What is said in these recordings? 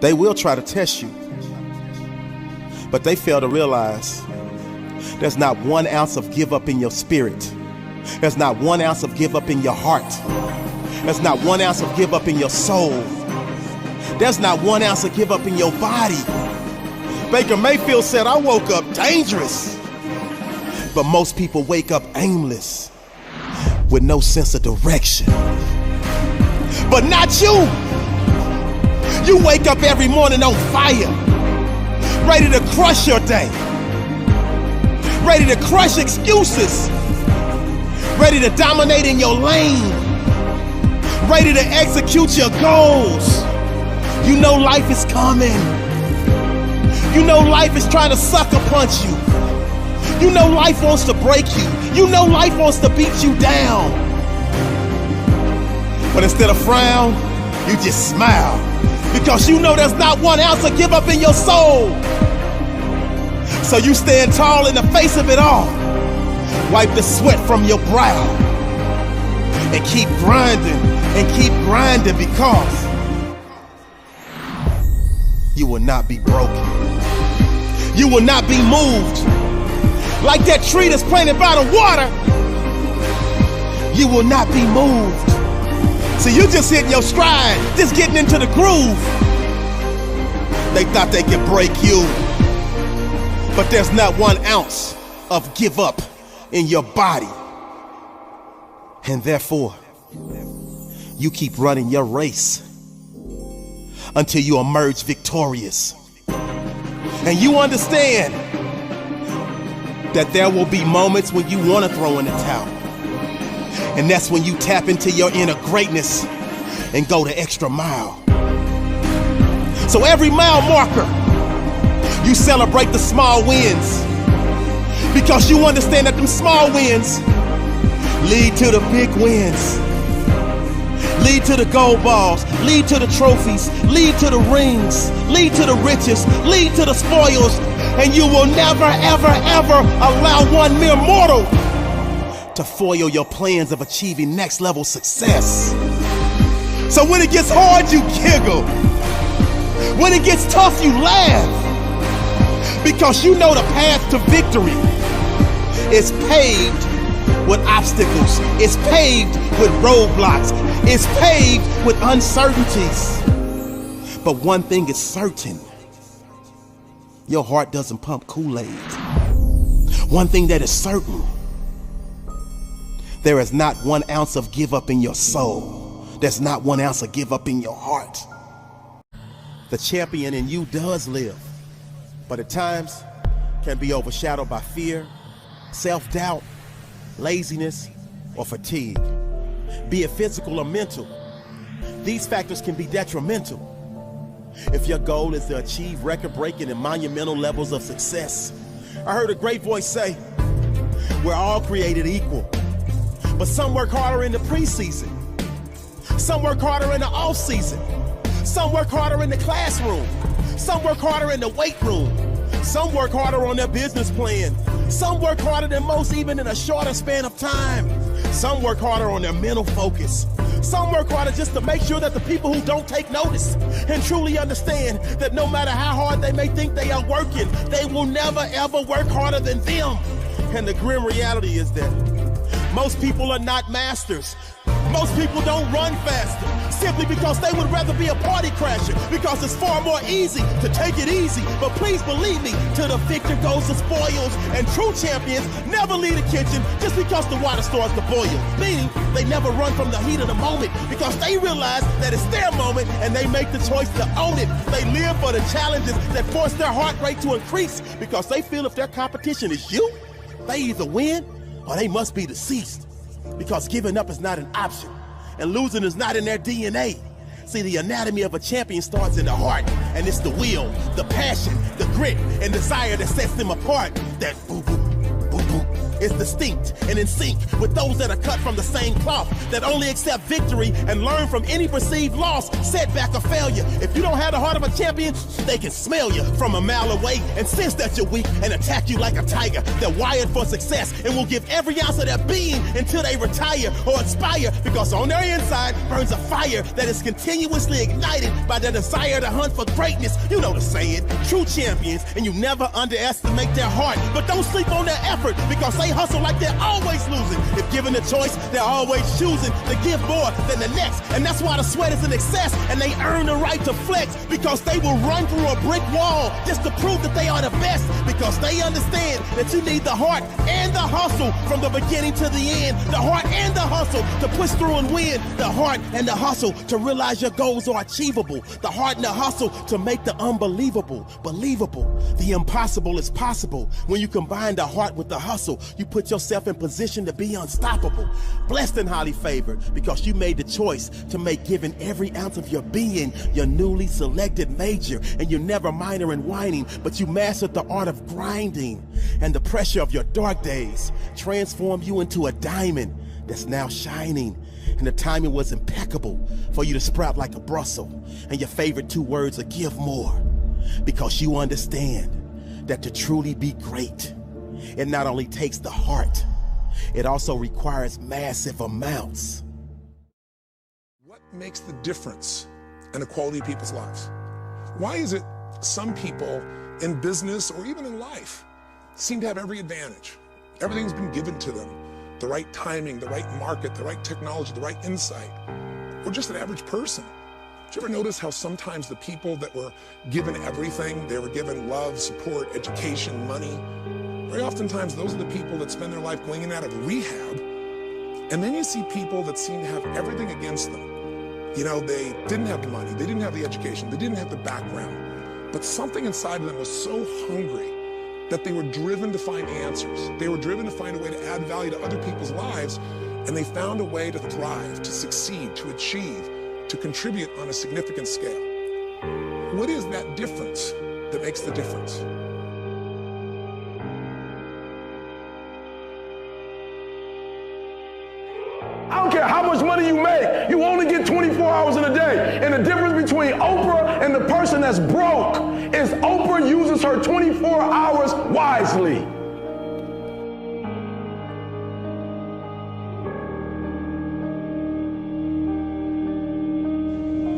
They will try to test you, but they fail to realize there's not 1 ounce of give up in your spirit. There's not 1 ounce of give up in your heart. There's not 1 ounce of give up in your soul. There's not 1 ounce of give up in your body. Baker Mayfield said, I woke up dangerous. But most people wake up aimless, with no sense of direction. But not you. You wake up every morning on fire, ready to crush your day, ready to crush excuses, ready to dominate in your lane, ready to execute your goals. You know life is coming. You know life is trying to sucker punch you. You know life wants to break you. You know life wants to beat you down. But instead of frown, you just smile, because you know there's not 1 ounce of give up in your soul. So you stand tall in the face of it all. Wipe the sweat from your brow and keep grinding because you will not be broken. You will not be moved. Like that tree that's planted by the water, you will not be moved. So you just hitting your stride, just getting into the groove. They thought they could break you, but there's not 1 ounce of give up in your body. And therefore, you keep running your race until you emerge victorious. And you understand that there will be moments when you want to throw in the towel. And that's when you tap into your inner greatness and go the extra mile. So every mile marker, you celebrate the small wins, because you understand that them small wins lead to the big wins, lead to the gold balls, lead to the trophies, lead to the rings, lead to the riches, lead to the spoils. And you will never, ever, ever allow one mere mortal to foil your plans of achieving next level success. So when it gets hard, you giggle. When it gets tough, you laugh, because you know the path to victory is paved with obstacles. It's paved with roadblocks. It's paved with uncertainties. But one thing is certain: your heart doesn't pump Kool-Aid. One thing that is certain: there is not 1 ounce of give up in your soul. There's not 1 ounce of give up in your heart. The champion in you does live, but at times can be overshadowed by fear, self-doubt, laziness, or fatigue. Be it physical or mental, these factors can be detrimental. If your goal is to achieve record-breaking and monumental levels of success, I heard a great voice say, we're all created equal, but some work harder in the preseason, some work harder in the off-season, some work harder in the classroom, some work harder in the weight room, some work harder on their business plan, some work harder than most even in a shorter span of time, some work harder on their mental focus, some work harder just to make sure that the people who don't take notice and truly understand that no matter how hard they may think they are working, they will never ever work harder than them. And the grim reality is that most people are not masters. Most people don't run faster simply because they would rather be a party crasher, because it's far more easy to take it easy. But please believe me, to the victor goes the spoils, and true champions never leave the kitchen just because the water starts to boil. Meaning, they never run from the heat of the moment because they realize that it's their moment and they make the choice to own it. They live for the challenges that force their heart rate to increase because they feel if their competition is you, they either win or they must be deceased. Because giving up is not an option, and losing is not in their DNA. See, the anatomy of a champion starts in the heart, and it's the will, the passion, the grit, and desire that sets them apart. That boo-boo, boo-boo is distinct and in sync with those that are cut from the same cloth, that only accept victory and learn from any perceived loss, setback, or failure. If you don't have the heart of a champion, they can smell you from a mile away and sense that you're weak and attack you like a tiger. They're wired for success and will give every ounce of their being until they retire or expire, because on their inside burns a fire that is continuously ignited by their desire to hunt for greatness. You know the saying, true champions, and you never underestimate their heart. But don't sleep on their effort, because they hustle like they're always losing. If given the choice, they're always choosing to give more than the next. And that's why the sweat is in excess, and they earn the right to flex, because they will run through a brick wall just to prove that they are the best, because they understand that you need the heart and the hustle from the beginning to the end. The heart and the hustle to push through and win. The heart and the hustle to realize your goals are achievable. The heart and the hustle to make the unbelievable believable. The impossible is possible. When you combine the heart with the hustle, you put yourself in position to be unstoppable. Blessed and highly favored, because you made the choice to make giving every ounce of your being your newly selected major. And you're never minor and whining, but you mastered the art of grinding. And the pressure of your dark days transformed you into a diamond that's now shining. And the timing was impeccable for you to sprout like a Brussels. And your favorite two words are give more, because you understand that to truly be great, it not only takes the heart, it also requires massive amounts. What makes the difference in the quality of people's lives? Why is it some people in business or even in life seem to have every advantage? Everything's been given to them. The right timing, the right market, the right technology, the right insight, or just an average person. Did you ever notice how sometimes the people that were given everything, they were given love, support, education, money, very oftentimes those are the people that spend their life going in and out of rehab. And then you see people that seem to have everything against them. You know, they didn't have the money, they didn't have the education, they didn't have the background, but something inside of them was so hungry that they were driven to find answers. They were driven to find a way to add value to other people's lives, and they found a way to thrive, to succeed, to achieve, to contribute on a significant scale. What is that difference that makes the difference? I don't care how much money you make, you only get 24 hours in a day. And the difference between Oprah and the person that's broke is Oprah uses her 24 hours wisely.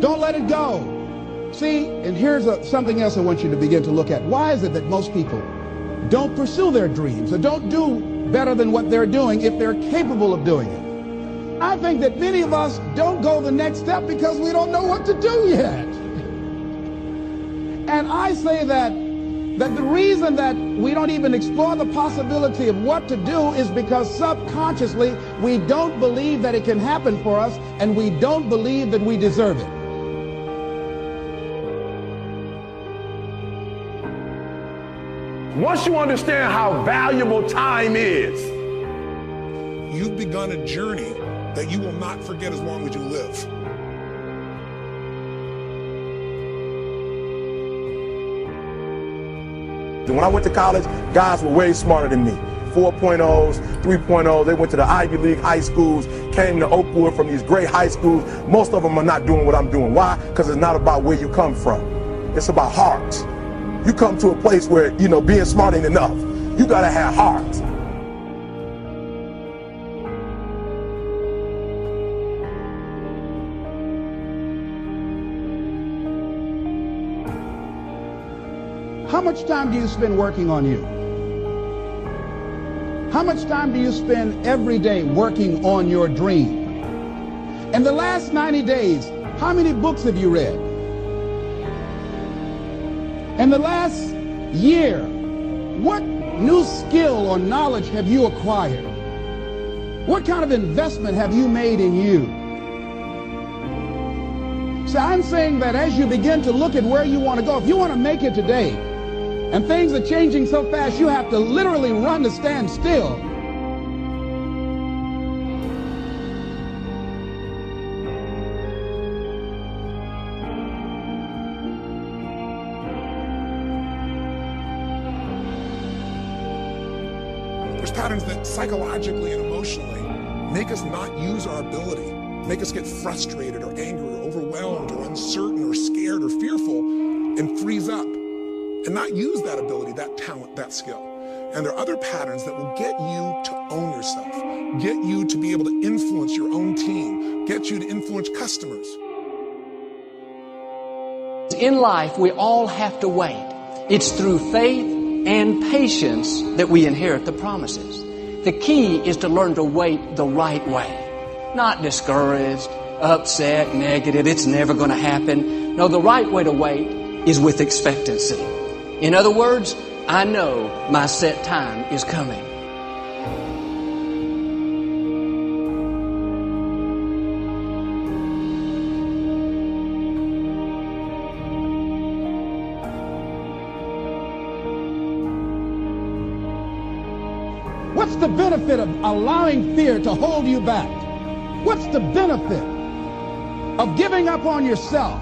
Don't let it go. See, and here's something else I want you to begin to look at. Why is it that most people don't pursue their dreams or don't do better than what they're doing if they're capable of doing it? I think that many of us don't go the next step because we don't know what to do yet. And I say that the reason that we don't even explore the possibility of what to do is because subconsciously we don't believe that it can happen for us, and we don't believe that we deserve it. Once you understand how valuable time is, You've begun a journey that you will not forget as long as you live. When I went to college, guys were way smarter than me. 4.0s, 3.0s, they went to the Ivy League high schools, came to Oakwood from these great high schools. Most of them are not doing what I'm doing. Why? Because it's not about where you come from. It's about heart. You come to a place where, you know, being smart ain't enough. You gotta have heart. How much time do you spend working on you? How much time do you spend every day working on your dream? In the last 90 days, how many books have you read? In the last year, what new skill or knowledge have you acquired? What kind of investment have you made in you? So I'm saying that as you begin to look at where you want to go, if you want to make it today, and things are changing so fast, you have to literally run to stand still. There's patterns that psychologically and emotionally make us not use our ability, make us get frustrated or angry or overwhelmed or uncertain or scared or fearful and freeze up and not use that ability, that talent, that skill. And there are other patterns that will get you to own yourself, get you to be able to influence your own team, get you to influence customers. In life, we all have to wait. It's through faith and patience that we inherit the promises. The key is to learn to wait the right way. Not discouraged, upset, negative, it's never going to happen. No, the right way to wait is with expectancy. In other words, I know my set time is coming. What's the benefit of allowing fear to hold you back? What's the benefit of giving up on yourself,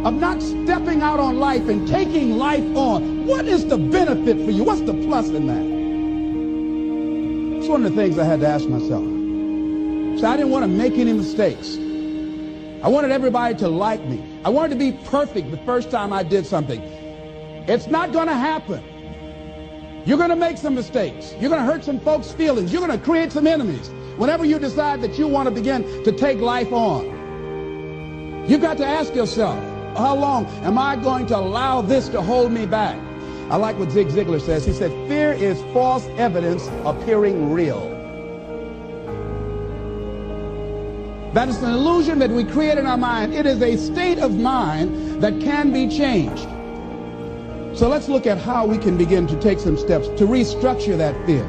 of not stepping out on life and taking life on? What is the benefit for you? What's the plus in that? It's one of the things I had to ask myself. So I didn't want to make any mistakes. I wanted everybody to like me. I wanted to be perfect the first time I did something. It's not going to happen. You're going to make some mistakes. You're going to hurt some folks' feelings. You're going to create some enemies whenever you decide that you want to begin to take life on. You've got to ask yourself, how long am I going to allow this to hold me back? I like what Zig Ziglar says. He said, fear is false evidence appearing real. That is an illusion that we create in our mind. It is a state of mind that can be changed. So let's look at how we can begin to take some steps to restructure that fear.